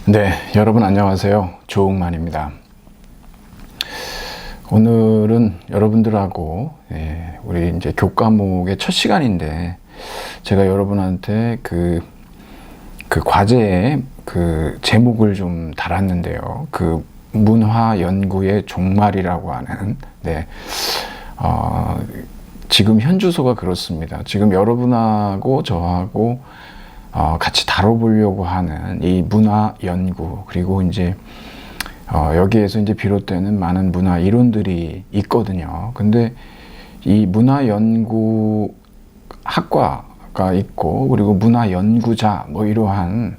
네, 여러분 안녕하세요. 조웅만입니다. 오늘은 여러분들하고 우리 이제 교과목의 첫 시간인데 제가 여러분한테 그 과제의 그 제목을 좀 달았는데요. 그 문화 연구의 종말이라고 하는 지금 현 주소가 그렇습니다. 지금 여러분하고 저하고 같이 다뤄보려고 하는 이 문화 연구, 그리고 이제 여기에서 이제 비롯되는 많은 문화 이론들이 있거든요. 근데 이 문화 연구 학과가 있고, 그리고 문화 연구자 뭐 이러한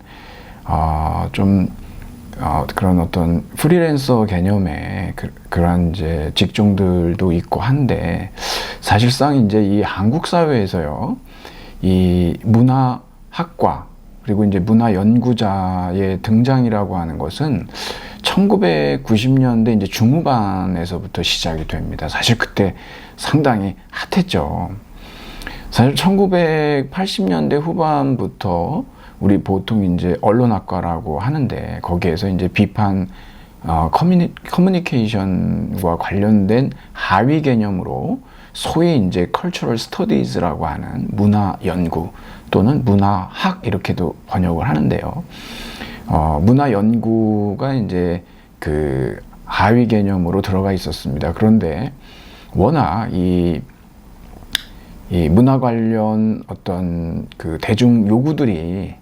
그런 어떤 프리랜서 개념의 그런 이제 직종들도 있고 한데, 사실상 이제 이 한국 사회에서요, 이 문화 학과 그리고 이제 문화 연구자의 등장이라고 하는 것은 1990년대 이제 중후반에서부터 시작이 됩니다. 사실 그때 상당히 핫했죠. 사실 1980년대 후반부터 우리 보통 이제 언론학과라고 하는데, 거기에서 이제 비판 커뮤니케이션과 관련된 하위 개념으로 소위 이제 cultural studies라고 하는 문화 연구 또는 문화학 이렇게도 번역을 하는데요. 문화 연구가 이제 그 하위 개념으로 들어가 있었습니다. 그런데 워낙 이 문화 관련 어떤 그 대중 요구들이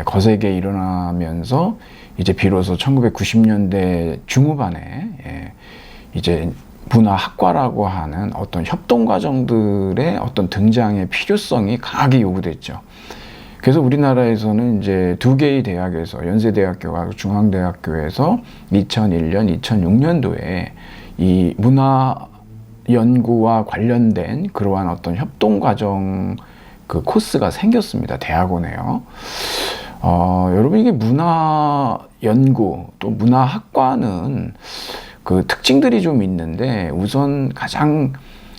거세게 일어나면서 이제 비로소 1990년대 중후반에 이제 문화학과라고 하는 어떤 협동 과정들의 어떤 등장의 필요성이 강하게 요구됐죠. 그래서 우리나라에서는 이제 두 개의 대학에서, 연세대학교와 중앙대학교에서 2001년, 2006년도에 이 문화 연구와 관련된 그러한 어떤 협동 과정 그 코스가 생겼습니다. 대학원에요. 여러분, 이게 문화 연구 또 문화학과는 그 특징들이 좀 있는데, 우선 가장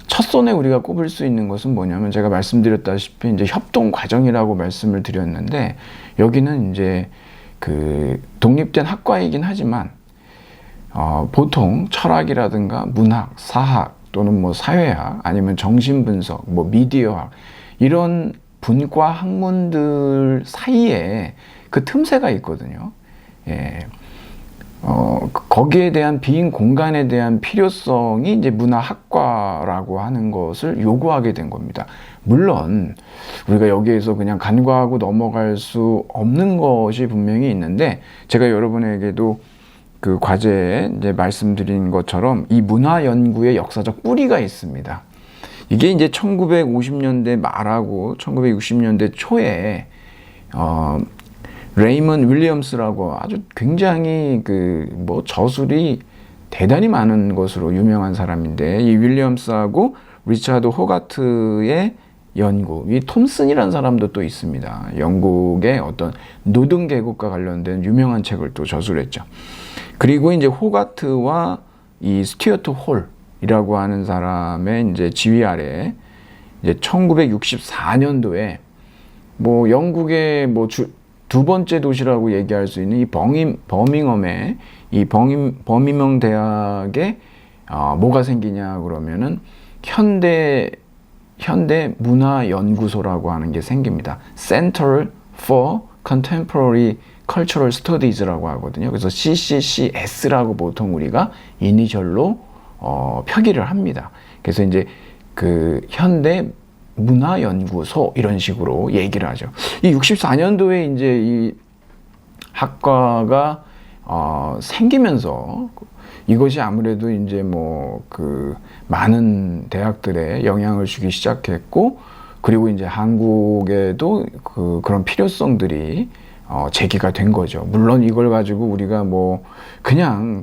첫손에 우리가 꼽을 수 있는 것은 뭐냐면, 제가 말씀드렸다시피 이제 협동 과정이라고 말씀을 드렸는데, 여기는 이제 그 독립된 학과이긴 하지만 보통 철학이라든가 문학, 사학 또는 뭐 사회학 아니면 정신분석, 뭐 미디어학 이런 분과 학문들 사이에 그 틈새가 있거든요. 거기에 대한 빈 공간에 대한 필요성이 이제 문화학과라고 하는 것을 요구하게 된 겁니다. 물론 우리가 여기에서 그냥 간과하고 넘어갈 수 없는 것이 분명히 있는데, 제가 여러분에게도 그 과제에 이제 말씀드린 것처럼 이 문화 연구의 역사적 뿌리가 있습니다. 이게 이제 1950년대 말하고 1960년대 초에 레이먼 윌리엄스라고 아주 굉장히 그 뭐 저술이 대단히 많은 것으로 유명한 사람인데, 이 윌리엄스하고 리차드 호가트의 연구, 이 톰슨이라는 사람도 또 있습니다. 영국의 어떤 노동 계급과 관련된 유명한 책을 또 저술했죠. 그리고 이제 호가트와 이 스튜어트 홀이라고 하는 사람의 이제 지휘 아래 이제 1964년도에 뭐 영국의 뭐 두 번째 도시라고 얘기할 수 있는 이 버밍엄의 이 버밍엄 대학에 뭐가 생기냐 그러면은 현대 문화 연구소라고 하는 게 생깁니다. Center for Contemporary Cultural Studies라고 하거든요. 그래서 CCCS라고 보통 우리가 이니셜로 표기를 합니다. 그래서 이제 그 현대 문화연구소 이런 식으로 얘기를 하죠. 이 64년도에 이제 이 학과가 생기면서 이것이 아무래도 이제 뭐 그 많은 대학들에 영향을 주기 시작했고, 그리고 이제 한국에도 그런 필요성들이 제기가 된 거죠. 물론 이걸 가지고 우리가 뭐 그냥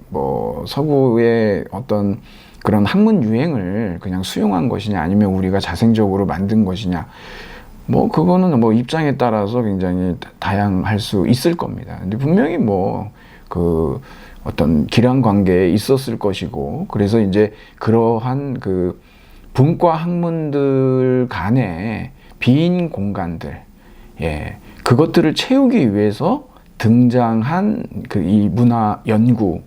뭐 서구의 어떤 그런 학문 유행을 그냥 수용한 것이냐, 아니면 우리가 자생적으로 만든 것이냐, 뭐 그거는 뭐 입장에 따라서 굉장히 다양할 수 있을 겁니다. 근데 분명히 뭐 그 어떤 기량 관계에 있었을 것이고, 그래서 이제 그러한 그 분과 학문들 간의 빈 공간들, 그것들을 채우기 위해서 등장한 그 이 문화 연구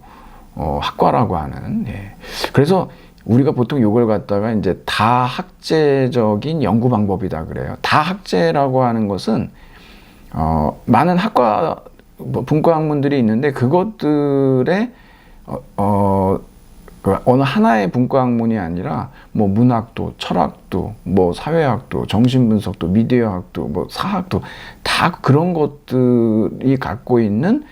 학과라고 하는. 예. 그래서 우리가 보통 이걸 갖다가 이제 다학제적인 연구 방법이다 그래요. 다학제라고 하는 것은 많은 학과 분과 학문들이 있는데 그것들의 어느 하나의 분과 학문이 아니라 뭐 문학도, 철학도, 뭐 사회학도, 정신분석도, 미디어학도, 뭐 사학도 다 그런 것들이 갖고 있는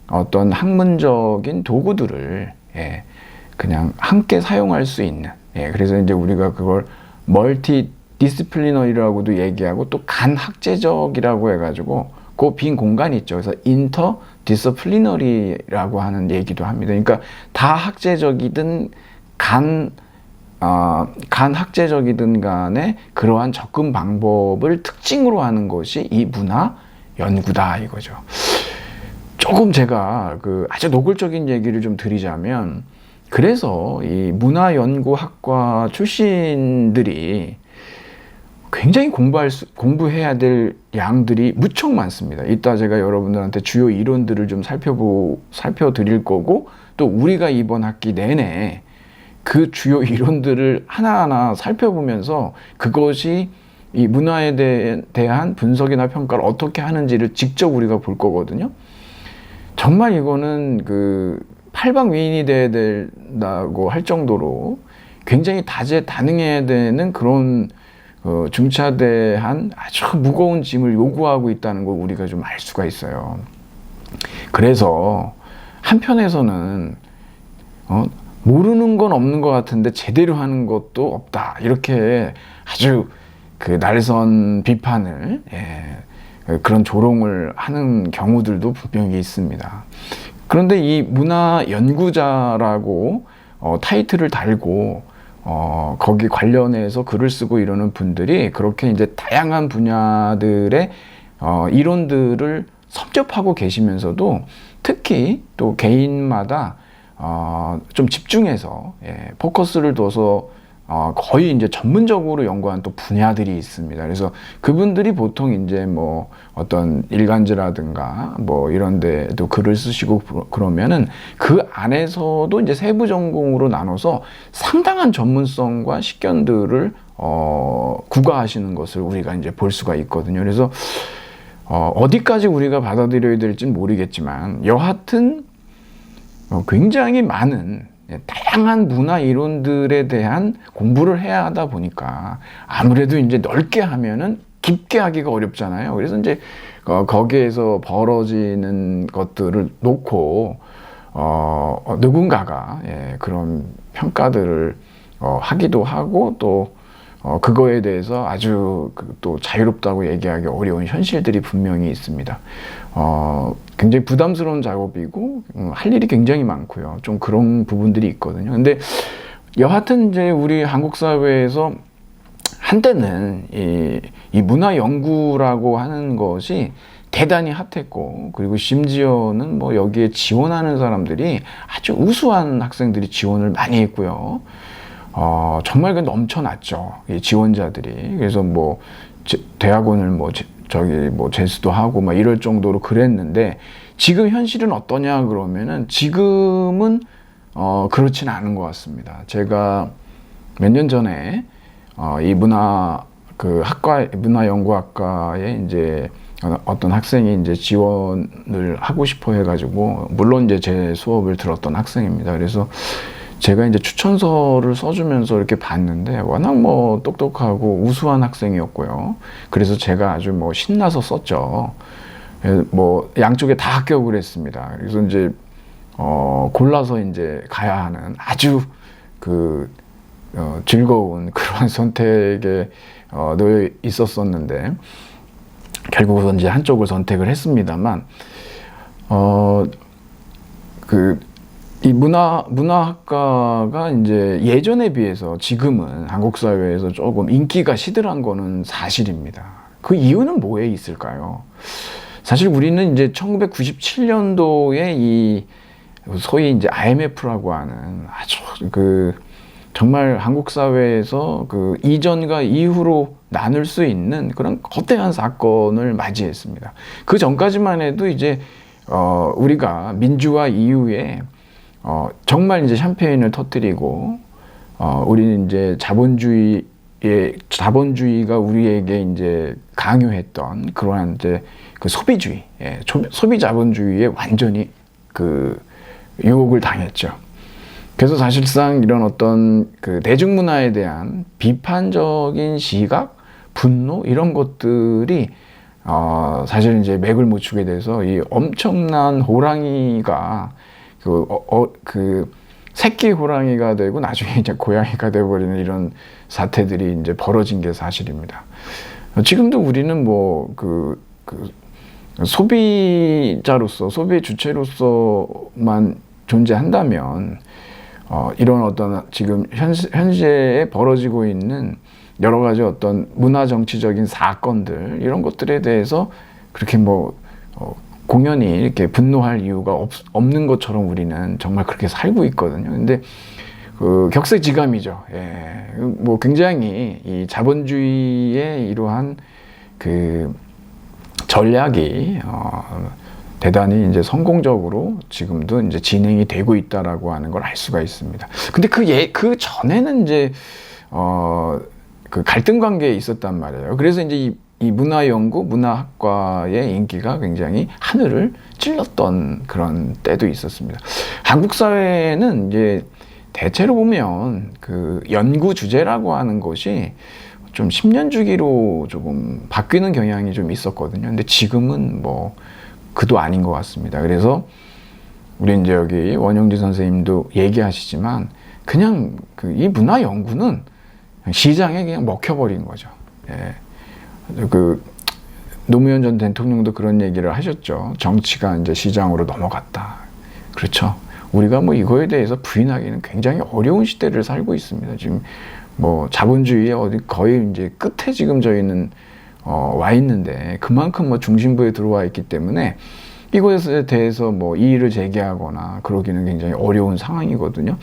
어떤 학문적인 도구들을 예, 그냥 함께 사용할 수 있는. 예, 그래서 이제 우리가 그걸 멀티 디스플리너리라고도 얘기하고 또 간학제적이라고 해가지고 그 빈 공간이 있죠. 그래서 인터 디스플리너리라고 하는 얘기도 합니다. 그러니까 다학제적이든 간학제적이든 간에 그러한 접근 방법을 특징으로 하는 것이 이 문화 연구다 이거죠. 조금 제가 그 아주 노골적인 얘기를 좀 드리자면, 그래서 이 문화연구학과 출신들이 굉장히 공부해야 될 양들이 무척 많습니다. 이따 제가 여러분들한테 주요 이론들을 좀 살펴드릴 거고, 또 우리가 이번 학기 내내 그 주요 이론들을 하나하나 살펴보면서 그것이 이 문화에 대한 분석이나 평가를 어떻게 하는지를 직접 우리가 볼 거거든요. 정말 이거는 그 팔방위인이 돼야 된다고 할 정도로 굉장히 다재다능해야 되는 그런 중차대한 아주 무거운 짐을 요구하고 있다는 걸 우리가 좀 알 수가 있어요. 그래서 한편에서는 모르는 건 없는 것 같은데 제대로 하는 것도 없다, 이렇게 아주 그 날선 비판을 그런 조롱을 하는 경우들도 분명히 있습니다. 그런데 이 문화 연구자라고 타이틀을 달고 거기 관련해서 글을 쓰고 이러는 분들이 그렇게 이제 다양한 분야들의 이론들을 섭렵하고 계시면서도 특히 또 개인마다 좀 집중해서 포커스를 둬서 거의 이제 전문적으로 연구한 또 분야들이 있습니다. 그래서 그분들이 보통 이제 뭐 어떤 일간지라든가 뭐 이런 데도 글을 쓰시고 그러면은 그 안에서도 이제 세부 전공으로 나눠서 상당한 전문성과 식견들을 구가하시는 것을 우리가 이제 볼 수가 있거든요. 그래서 어디까지 우리가 받아들여야 될지는 모르겠지만 여하튼 굉장히 많은 다양한 문화 이론들에 대한 공부를 해야 하다 보니까 아무래도 이제 넓게 하면은 깊게 하기가 어렵잖아요. 그래서 이제 거기에서 벌어지는 것들을 놓고 누군가가 그런 평가들을 하기도 하고 또 그거에 대해서 아주 또 자유롭다고 얘기하기 어려운 현실들이 분명히 있습니다. 굉장히 부담스러운 작업이고 할 일이 굉장히 많고요. 좀 그런 부분들이 있거든요. 근데 여하튼 이제 우리 한국 사회에서 한때는 이 문화 연구라고 하는 것이 대단히 핫했고, 그리고 심지어는 뭐 여기에 지원하는 사람들이 아주 우수한 학생들이 지원을 많이 했고요. 정말 넘쳐났죠, 이 지원자들이. 그래서 뭐 대학원을 재수도 하고 막 이럴 정도로 그랬는데, 지금 현실은 어떠냐 그러면은 지금은 그렇지는 않은 것 같습니다. 제가 몇 년 전에 이 문화연구학과에 이제 어떤 학생이 이제 지원을 하고 싶어 해가지고, 물론 이제 제 수업을 들었던 학생입니다. 그래서 제가 이제 추천서를 써주면서 이렇게 봤는데 워낙 뭐 똑똑하고 우수한 학생이었고요. 그래서 제가 아주 뭐 신나서 썼죠. 뭐 양쪽에 다 합격을 했습니다. 그래서 이제 골라서 이제 가야 하는 아주 즐거운 그러한 선택에 놓여 있었었는데, 결국은 이제 한쪽을 선택을 했습니다만, 이 문화학과가 이제 예전에 비해서 지금은 한국 사회에서 조금 인기가 시들한 거는 사실입니다. 그 이유는 뭐에 있을까요? 사실 우리는 이제 1997년도에 이 소위 이제 IMF라고 하는 아주 정말 한국 사회에서 이전과 이후로 나눌 수 있는 그런 거대한 사건을 맞이했습니다. 그 전까지만 해도 이제 우리가 민주화 이후에 정말 이제 샴페인을 터뜨리고 우리는 이제 자본주의가 우리에게 이제 강요했던 그러한 이제 그 소비주의, 소비 자본주의에 완전히 그 유혹을 당했죠. 그래서 사실상 이런 어떤 그 대중문화에 대한 비판적인 시각, 분노 이런 것들이 사실 이제 맥을 못 추게 돼서 이 엄청난 호랑이가 그 새끼 호랑이가 되고 나중에 이제 고양이가 되어버리는 이런 사태들이 이제 벌어진 게 사실입니다. 지금도 우리는 뭐 그 소비자로서 소비 주체로서만 존재한다면 이런 어떤 지금 현재에 벌어지고 있는 여러 가지 어떤 문화 정치적인 사건들 이런 것들에 대해서 그렇게 뭐 공연히 이렇게 분노할 이유가 없는 것처럼 우리는 정말 그렇게 살고 있거든요. 근데 그 격세지감이죠. 뭐 굉장히 이 자본주의의 이러한 그 전략이 대단히 이제 성공적으로 지금도 이제 진행이 되고 있다라고 하는 걸 알 수가 있습니다. 근데 그 전에는 이제 그 갈등 관계에 있었단 말이에요. 그래서 이제 이 문화연구, 문화학과의 인기가 굉장히 하늘을 찔렀던 그런 때도 있었습니다. 한국 사회는 이제 대체로 보면 그 연구 주제라고 하는 것이 좀 10년 주기로 조금 바뀌는 경향이 좀 있었거든요. 근데 지금은 뭐 그도 아닌 것 같습니다. 그래서 우리 이제 여기 원영지 선생님도 얘기하시지만 그냥 이 문화 연구는 시장에 그냥 먹혀버린 거죠. 그 노무현 전 대통령도 그런 얘기를 하셨죠. 정치가 이제 시장으로 넘어갔다. 그렇죠. 우리가 뭐 이거에 대해서 부인하기는 굉장히 어려운 시대를 살고 있습니다. 지금 뭐 자본주의의 어디 거의 이제 끝에 지금 저희는 와 있는데 그만큼 뭐 중심부에 들어와 있기 때문에 이것에 대해서 뭐 이의를 제기하거나 그러기는 굉장히 어려운 상황이거든요.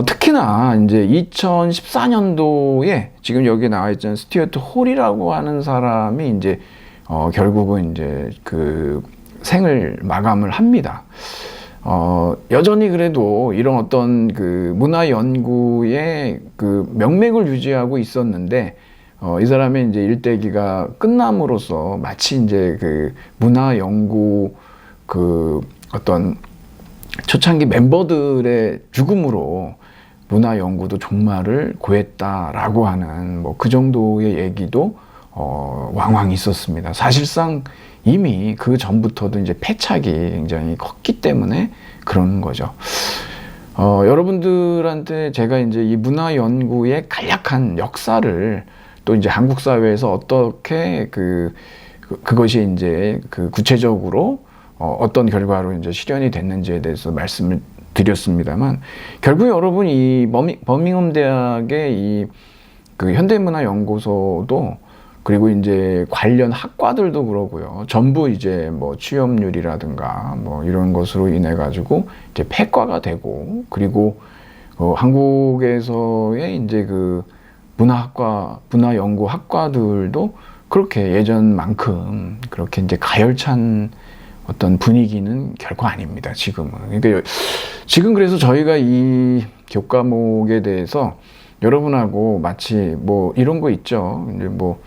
특히나 이제 2014년도에 지금 여기 나와 있잖아요. 스튜어트 홀이라고 하는 사람이 이제 결국은 이제 그 생을 마감을 합니다. 여전히 그래도 이런 어떤 그 문화 연구의 그 명맥을 유지하고 있었는데 이 사람의 이제 일대기가 끝남으로써 마치 이제 그 문화 연구 그 어떤 초창기 멤버들의 죽음으로 문화 연구도 종말을 고했다라고 하는 뭐 그 정도의 얘기도 왕왕 있었습니다. 사실상 이미 그 전부터도 이제 패착이 굉장히 컸기 때문에 그런 거죠. 여러분들한테 제가 이제 이 문화 연구의 간략한 역사를 또 이제 한국 사회에서 어떻게 그것이 이제 그 구체적으로 어떤 결과로 이제 실현이 됐는지에 대해서 말씀을 드렸습니다만 결국 여러분 이 버밍엄 대학의 그 현대문화연구소도 그리고 이제 관련 학과들도 그러고요. 전부 이제 뭐 취업률이라든가 뭐 이런 것으로 인해 가지고 이제 폐과가 되고 그리고 한국에서의 이제 그 문화연구 학과들도 그렇게 예전만큼 그렇게 이제 가열찬 어떤 분위기는 결코 아닙니다. 지금은. 그러니까 지금 그래서 저희가 이 교과목에 대해서 여러분하고 마치 뭐 이런 거 있죠. 이제 뭐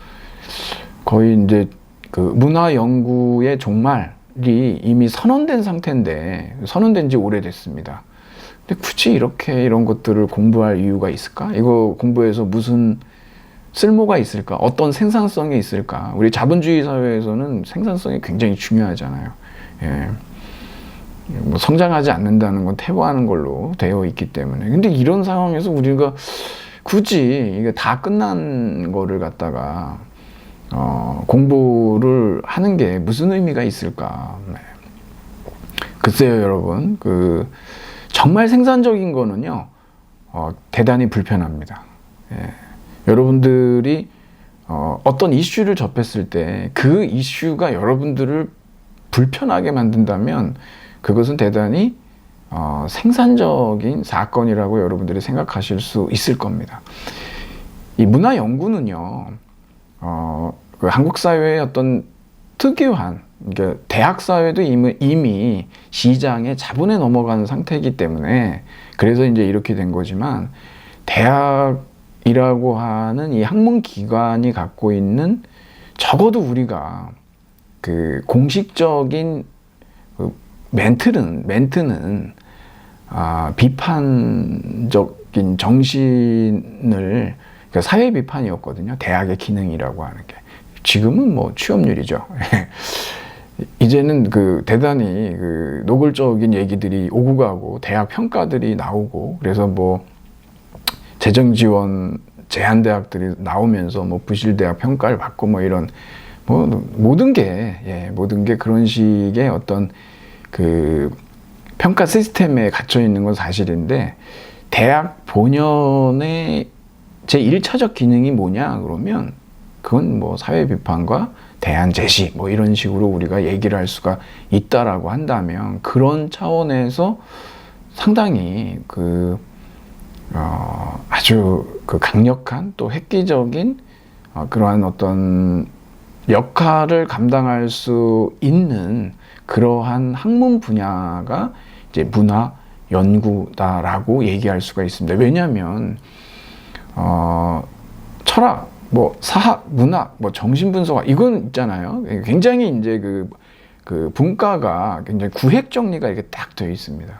거의 이제 그 문화 연구의 종말이 이미 선언된 상태인데 선언된 지 오래됐습니다. 근데 굳이 이렇게 이런 것들을 공부할 이유가 있을까? 이거 공부해서 무슨 쓸모가 있을까? 어떤 생산성이 있을까? 우리 자본주의 사회에서는 생산성이 굉장히 중요하잖아요. 뭐 성장하지 않는다는 건 퇴보하는 걸로 되어 있기 때문에. 근데 이런 상황에서 우리가 굳이 이게 다 끝난 거를 갖다가 공부를 하는 게 무슨 의미가 있을까? 글쎄요, 여러분. 정말 생산적인 거는요, 대단히 불편합니다. 여러분들이 어떤 이슈를 접했을 때 그 이슈가 여러분들을 불편하게 만든다면 그것은 대단히 생산적인 사건이라고 여러분들이 생각하실 수 있을 겁니다. 이 문화 연구는요, 그 한국 사회의 어떤 특유한 그러니까 대학 사회도 이미 시장의 자본에 넘어가는 상태이기 때문에 그래서 이제 이렇게 된 거지만 대학이라고 하는 이 학문 기관이 갖고 있는 적어도 우리가 그 공식적인 그 멘트는 비판적인 정신을 그러니까 사회 비판이었거든요. 대학의 기능이라고 하는 게. 지금은 뭐 취업률이죠. 이제는 그 대단히 그 노골적인 얘기들이 오고 가고 대학 평가들이 나오고 그래서 뭐 재정 지원 제한 대학들이 나오면서 뭐 부실대학 평가를 받고 뭐 이런 뭐 모든 게 그런 식의 어떤 그 평가 시스템에 갇혀 있는 건 사실인데 대학 본연의 제 1차적 기능이 뭐냐 그러면 그건 뭐 사회 비판과 대안 제시 뭐 이런 식으로 우리가 얘기를 할 수가 있다라고 한다면 그런 차원에서 상당히 아주 그 강력한 또 획기적인 그러한 어떤 역할을 감당할 수 있는 그러한 학문 분야가 이제 문화 연구다라고 얘기할 수가 있습니다. 왜냐하면 철학, 뭐 사학, 문학, 뭐 정신분석학 이건 있잖아요. 굉장히 이제 그 분과가 굉장히 구획 정리가 이렇게 딱 되어 있습니다.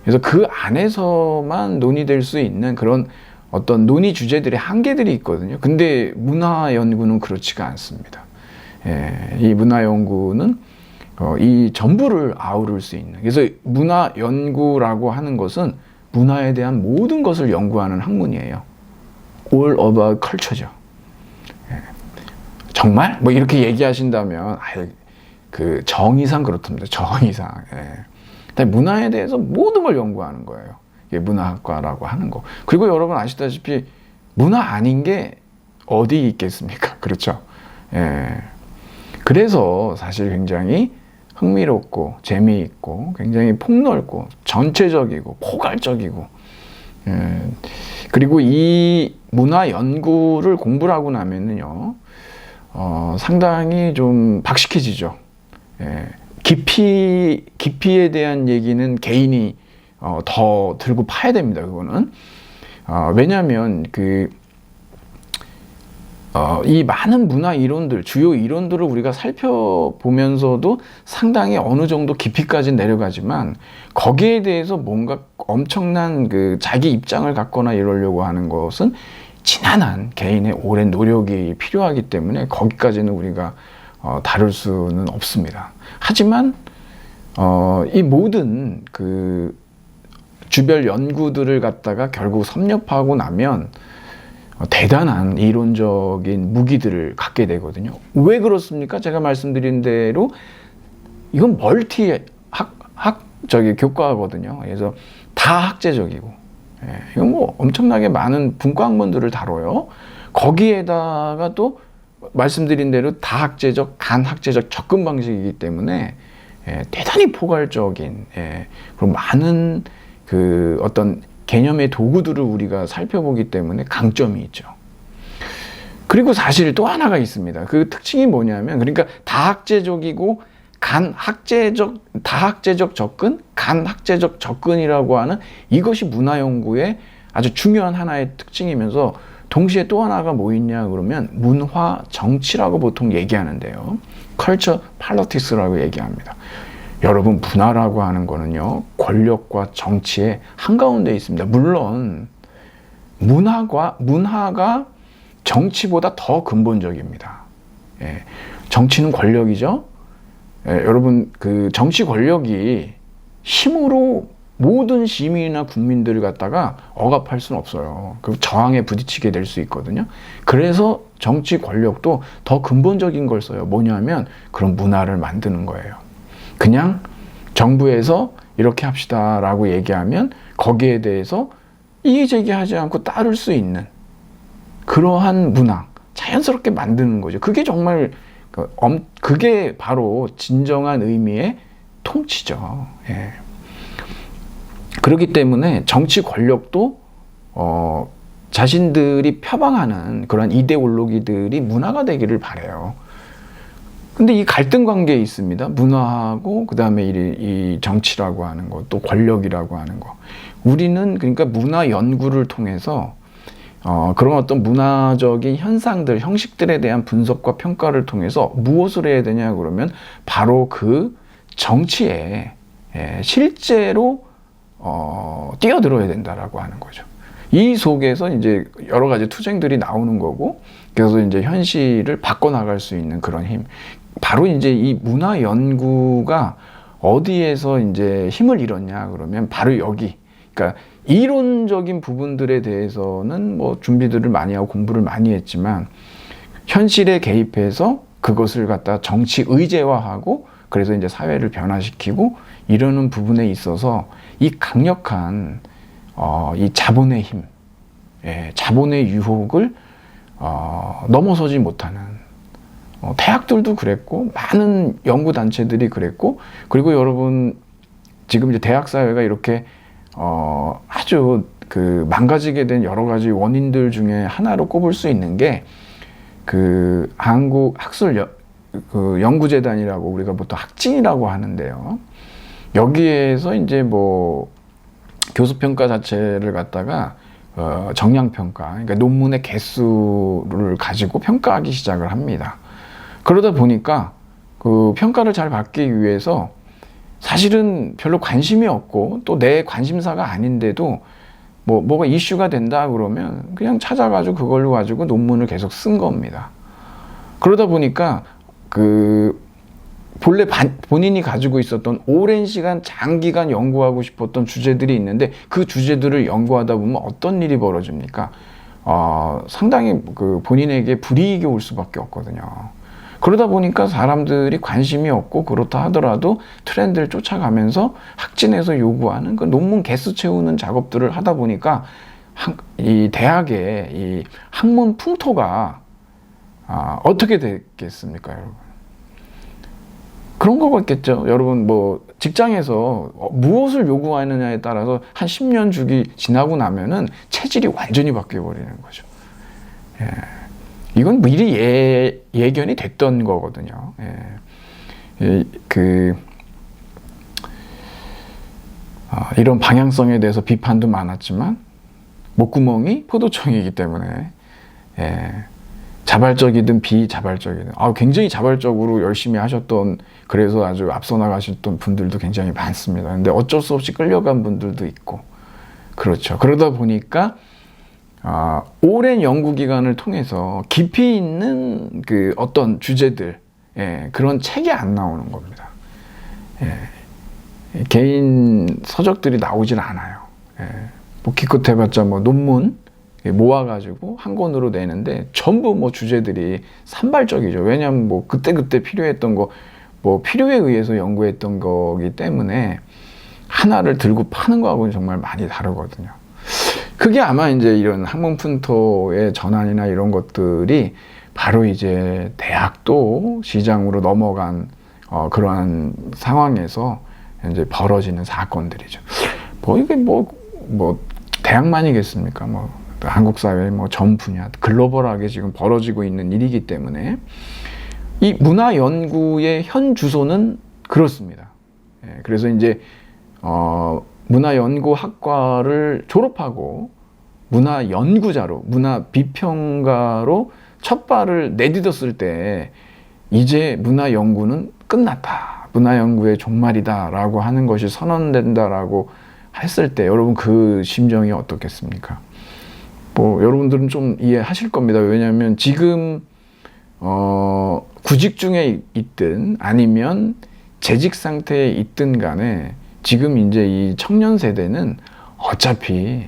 그래서 그 안에서만 논의될 수 있는 그런 어떤 논의 주제들의 한계들이 있거든요. 근데 문화 연구는 그렇지가 않습니다. 이 문화 연구는 이 전부를 아우를 수 있는. 그래서 문화 연구라고 하는 것은 문화에 대한 모든 것을 연구하는 학문이에요. All about culture죠. 정말? 뭐 이렇게 얘기하신다면 그 정의상 그렇답니다. 정의상. 문화에 대해서 모든 걸 연구하는 거예요. 이게 문화학과라고 하는 거. 그리고 여러분 아시다시피 문화 아닌 게 어디 있겠습니까? 그렇죠? 그래서 사실 굉장히 흥미롭고 재미있고 굉장히 폭넓고 전체적이고 포괄적이고 그리고 이 문화 연구를 공부를 하고 나면은요 상당히 좀 박식해지죠. 깊이에 대한 얘기는 개인이 더 들고 파야 됩니다. 그거는 왜냐하면 이 많은 문화 이론들, 주요 이론들을 우리가 살펴보면서도 상당히 어느 정도 깊이까지 내려가지만 거기에 대해서 뭔가 엄청난 그 자기 입장을 갖거나 이러려고 하는 것은 지난한 개인의 오랜 노력이 필요하기 때문에 거기까지는 우리가 다룰 수는 없습니다. 하지만 이 모든 그 주별 연구들을 갖다가 결국 섭렵하고 나면 대단한 이론적인 무기들을 갖게 되거든요. 왜 그렇습니까? 제가 말씀드린 대로 이건 교과거든요. 그래서 다학제적이고, 이건 뭐 엄청나게 많은 분과학문들을 다뤄요. 거기에다가 또 말씀드린 대로 다학제적, 간학제적 접근 방식이기 때문에 대단히 포괄적인 그리고 많은 그 어떤 개념의 도구들을 우리가 살펴보기 때문에 강점이 있죠. 그리고 사실 또 하나가 있습니다. 그 특징이 뭐냐면 그러니까 다학제적이고 다학제적 접근, 간학제적 접근이라고 하는 이것이 문화 연구의 아주 중요한 하나의 특징이면서 동시에 또 하나가 뭐 있냐 그러면 문화 정치라고 보통 얘기하는데요. Culture Politics라고 얘기합니다. 여러분 문화라고 하는 거는요 권력과 정치의 한가운데 있습니다. 물론 문화가 정치보다 더 근본적입니다. 정치는 권력이죠. 여러분 그 정치 권력이 힘으로 모든 시민이나 국민들을 갖다가 억압할 수는 없어요. 그 저항에 부딪히게 될 수 있거든요. 그래서 정치 권력도 더 근본적인 걸 써요. 뭐냐면 그런 문화를 만드는 거예요. 그냥 정부에서 이렇게 합시다라고 얘기하면 거기에 대해서 이의제기하지 않고 따를 수 있는 그러한 문화, 자연스럽게 만드는 거죠. 그게 정말 그게 바로 진정한 의미의 통치죠. 그렇기 때문에 정치 권력도 자신들이 표방하는 그런 이데올로기들이 문화가 되기를 바라요. 근데 이 갈등 관계에 있습니다. 문화하고 그다음에 이 정치라고 하는 거, 또 권력이라고 하는 거. 우리는 그러니까 문화 연구를 통해서 그런 어떤 문화적인 현상들, 형식들에 대한 분석과 평가를 통해서 무엇을 해야 되냐 그러면 바로 그 정치에 실제로 뛰어들어야 된다라고 하는 거죠. 이 속에서 이제 여러 가지 투쟁들이 나오는 거고, 그래서 이제 현실을 바꿔나갈 수 있는 그런 힘. 바로 이제 이 문화 연구가 어디에서 이제 힘을 잃었냐 그러면 바로 여기. 그러니까 이론적인 부분들에 대해서는 뭐 준비들을 많이 하고 공부를 많이 했지만 현실에 개입해서 그것을 갖다 정치 의제화하고 그래서 이제 사회를 변화시키고 이러는 부분에 있어서 이 강력한 이 자본의 힘, 자본의 유혹을 넘어서지 못하는 대학들도 그랬고 많은 연구 단체들이 그랬고, 그리고 여러분 지금 이제 대학 사회가 이렇게 아주 그 망가지게 된 여러 가지 원인들 중에 하나로 꼽을 수 있는 게 그 한국 학술 그 연구재단이라고 우리가 보통 학진이라고 하는데요. 여기에서 이제 뭐 교수평가 자체를 갖다가 정량평가, 그러니까 논문의 개수를 가지고 평가하기 시작을 합니다. 그러다 보니까 그 평가를 잘 받기 위해서 사실은 별로 관심이 없고 또 내 관심사가 아닌데도 뭐가 이슈가 된다 그러면 그냥 찾아가지고 그걸로 가지고 논문을 계속 쓴 겁니다. 그러다 보니까 그 본래 본인이 가지고 있었던 오랜 시간 장기간 연구하고 싶었던 주제들이 있는데 그 주제들을 연구하다 보면 어떤 일이 벌어집니까? 상당히 그 본인에게 불이익이 올 수밖에 없거든요. 그러다 보니까 사람들이 관심이 없고 그렇다 하더라도 트렌드를 쫓아가면서 학진에서 요구하는 그 논문 개수 채우는 작업들을 하다 보니까 이 대학의 이 학문 풍토가 어떻게 됐겠습니까, 여러분? 그런 거겠죠. 여러분 뭐 직장에서 무엇을 요구하느냐에 따라서 한 10년 주기 지나고 나면은 체질이 완전히 바뀌어 버리는 거죠. 예. 이건 미리 예견이 됐던 거거든요. 이런 방향성에 대해서 비판도 많았지만 목구멍이 포도청이기 때문에 자발적이든 비자발적이든 굉장히 자발적으로 열심히 하셨던, 그래서 아주 앞서 나가셨던 분들도 굉장히 많습니다. 근데 어쩔 수 없이 끌려간 분들도 있고 그렇죠. 그러다 보니까 오랜 연구 기간을 통해서 깊이 있는 그 어떤 주제들, 그런 책이 안 나오는 겁니다. 개인 서적들이 나오질 않아요. 뭐 기껏 해봤자 뭐 논문 모아가지고 한 권으로 내는데 전부 뭐 주제들이 산발적이죠. 왜냐하면 뭐 그때 필요했던 거, 뭐 필요에 의해서 연구했던 거기 때문에 하나를 들고 파는 거하고는 정말 많이 다르거든요. 그게 아마 이제 이런 학문 풍토의 전환이나 이런 것들이 바로 이제 대학도 시장으로 넘어간 그러한 상황에서 이제 벌어지는 사건들이죠. 뭐 이게 뭐 대학만이겠습니까? 뭐 한국 사회 뭐 전 분야 글로벌하게 지금 벌어지고 있는 일이기 때문에 이 문화 연구의 현 주소는 그렇습니다. 그래서 이제 문화연구학과를 졸업하고 문화연구자로, 문화비평가로 첫 발을 내딛었을 때 이제 문화연구는 끝났다, 문화연구의 종말이다 라고 하는 것이 선언된다라고 했을 때 여러분 그 심정이 어떻겠습니까? 뭐 여러분들은 좀 이해하실 겁니다. 왜냐하면 지금 구직 중에 있든 아니면 재직 상태에 있든 간에 지금 이제 이 청년 세대는 어차피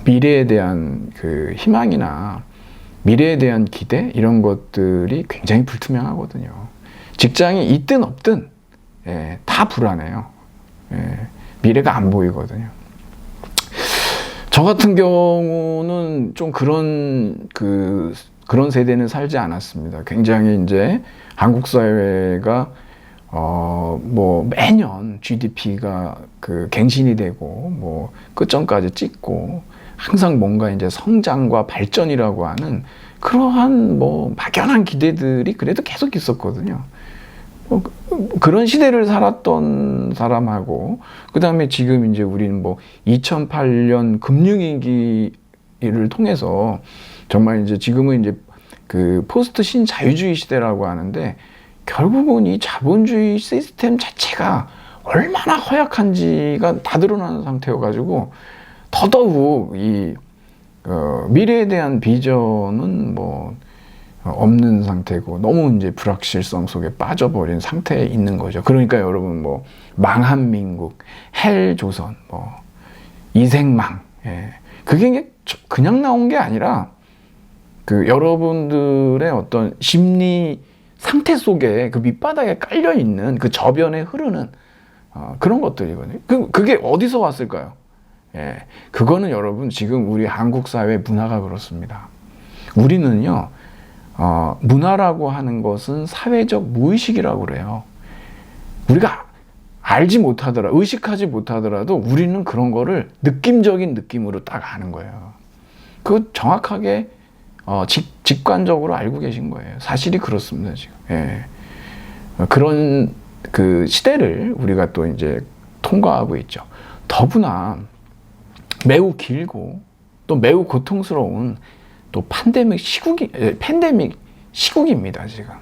미래에 대한 그 희망이나 미래에 대한 기대 이런 것들이 굉장히 불투명하거든요. 직장이 있든 없든 다 불안해요. 미래가 안 보이거든요. 저 같은 경우는 좀 그런 세대는 살지 않았습니다. 굉장히 이제 한국 사회가 뭐 매년 GDP가 그 갱신이 되고 뭐 끝점까지 찍고 항상 뭔가 이제 성장과 발전이라고 하는 그러한 뭐 막연한 기대들이 그래도 계속 있었거든요. 그런 시대를 살았던 사람하고, 그 다음에 지금 이제 우리는 뭐 2008년 금융위기를 통해서 정말 이제 지금은 이제 그 포스트 신자유주의 시대라고 하는데, 결국은 이 자본주의 시스템 자체가 얼마나 허약한지가 다 드러나는 상태여가지고, 더더욱 이 미래에 대한 비전은 뭐 없는 상태고, 너무 이제 불확실성 속에 빠져버린 상태에 있는 거죠. 그러니까 여러분 뭐 망한 민국, 헬조선, 뭐 이생망, 예. 그게 그냥 나온 게 아니라 그 여러분들의 어떤 심리 상태 속에 그 밑바닥에 깔려 있는 그 저변에 흐르는 그런 것들이거든요. 그게 어디서 왔을까요? 예. 그거는 여러분 지금 우리 한국 사회 문화가 그렇습니다. 우리는요, 문화라고 하는 것은 사회적 무의식이라고 그래요. 우리가 알지 못하더라도, 의식하지 못하더라도 우리는 그런 거를 느낌적인 느낌으로 딱 아는 거예요. 그 정확하게 직관적으로 알고 계신 거예요. 사실이 그렇습니다, 지금. 예. 그런 그 시대를 우리가 또 이제 통과하고 있죠. 더구나 매우 길고 또 매우 고통스러운 또 팬데믹 시국입니다, 지금.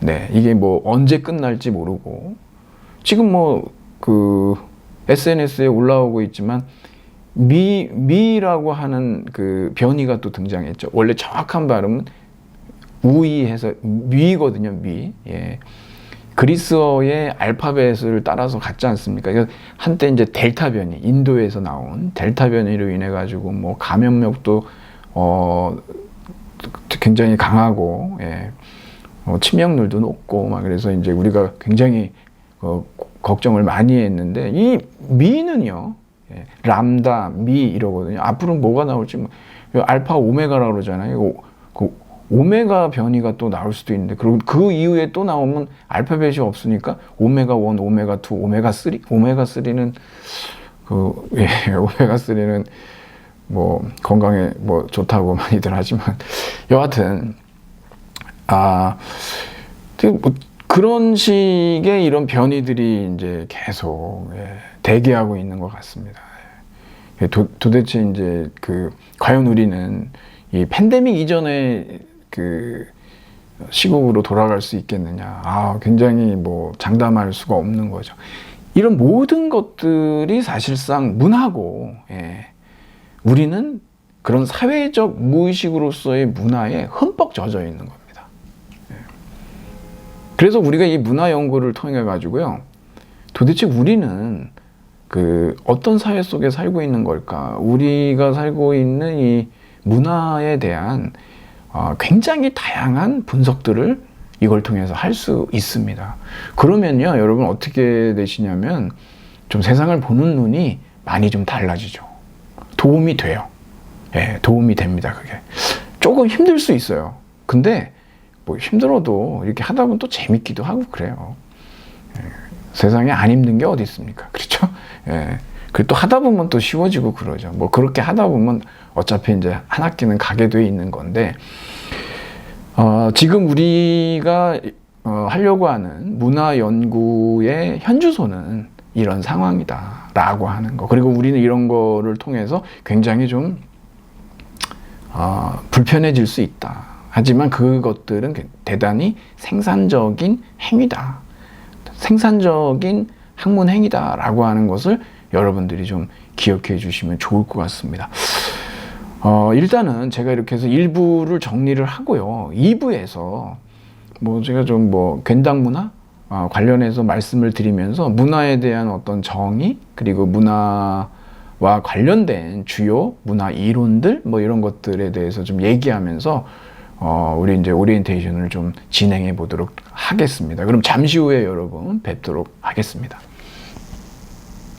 네, 이게 뭐 언제 끝날지 모르고, 지금 뭐 그 SNS에 올라오고 있지만 미라고 하는 그 변이가 또 등장했죠. 원래 정확한 발음은 우이해서 미거든요, 미. 예. 그리스어의 알파벳을 따라서 같지 않습니까? 한때 이제 델타 변이, 인도에서 나온 델타 변이로 인해 가지고 뭐 감염력도 굉장히 강하고, 예. 치명률도 높고 막, 그래서 이제 우리가 굉장히 걱정을 많이 했는데, 이 미는요, 예. 람다, 미 이러거든요. 앞으로 뭐가 나올지, 뭐 알파 오메가라고 그러잖아요. 그 오메가 변이가 또 나올 수도 있는데, 그리고 그 이후에 또 나오면 알파벳이 없으니까 오메가 1, 오메가 2, 오메가 3, 오메가 3는 예, 오메가 3는 뭐 건강에 뭐 좋다고 많이들 하지만, 여하튼 뭐 그런 식의 이런 변이들이 이제 계속, 예, 대기하고 있는 것 같습니다. 도대체 이제 과연 우리는 이 팬데믹 이전의 그 시국으로 돌아갈 수 있겠느냐? 굉장히 뭐 장담할 수가 없는 거죠. 이런 모든 것들이 사실상 문화고, 예, 우리는 그런 사회적 무의식으로서의 문화에 흠뻑 젖어 있는 겁니다. 예. 그래서 우리가 이 문화 연구를 통해 가지고요, 도대체 우리는 어떤 사회 속에 살고 있는 걸까? 우리가 살고 있는 이 문화에 대한 굉장히 다양한 분석들을 이걸 통해서 할 수 있습니다. 그러면요, 여러분 어떻게 되시냐면, 좀 세상을 보는 눈이 많이 좀 달라지죠. 도움이 돼요. 예, 도움이 됩니다, 그게. 조금 힘들 수 있어요. 근데 뭐 힘들어도 이렇게 하다 보면 또 재밌기도 하고 그래요. 예, 세상에 안 힘든 게 어디 있습니까? 그렇죠? 예. 그리고 또 하다 보면 또 쉬워지고 그러죠. 뭐 그렇게 하다 보면 어차피 이제 한 학기는 가게 돼 있는 건데, 지금 우리가 하려고 하는 문화 연구의 현주소는 이런 상황이다라고 하는 거. 그리고 우리는 이런 거를 통해서 굉장히 좀 불편해질 수 있다. 하지만 그것들은 대단히 생산적인 행위다. 생산적인 학문 행위다라고 하는 것을 여러분들이 좀 기억해 주시면 좋을 것 같습니다. 일단은 제가 이렇게 해서 1부를 정리를 하고요. 2부에서 뭐 제가 좀 뭐 괜당 문화 관련해서 말씀을 드리면서 문화에 대한 어떤 정의, 그리고 문화와 관련된 주요 문화 이론들 뭐 이런 것들에 대해서 좀 얘기하면서 우리 이제 오리엔테이션을 좀 진행해 보도록 하겠습니다. 그럼 잠시 후에 여러분 뵙도록 하겠습니다.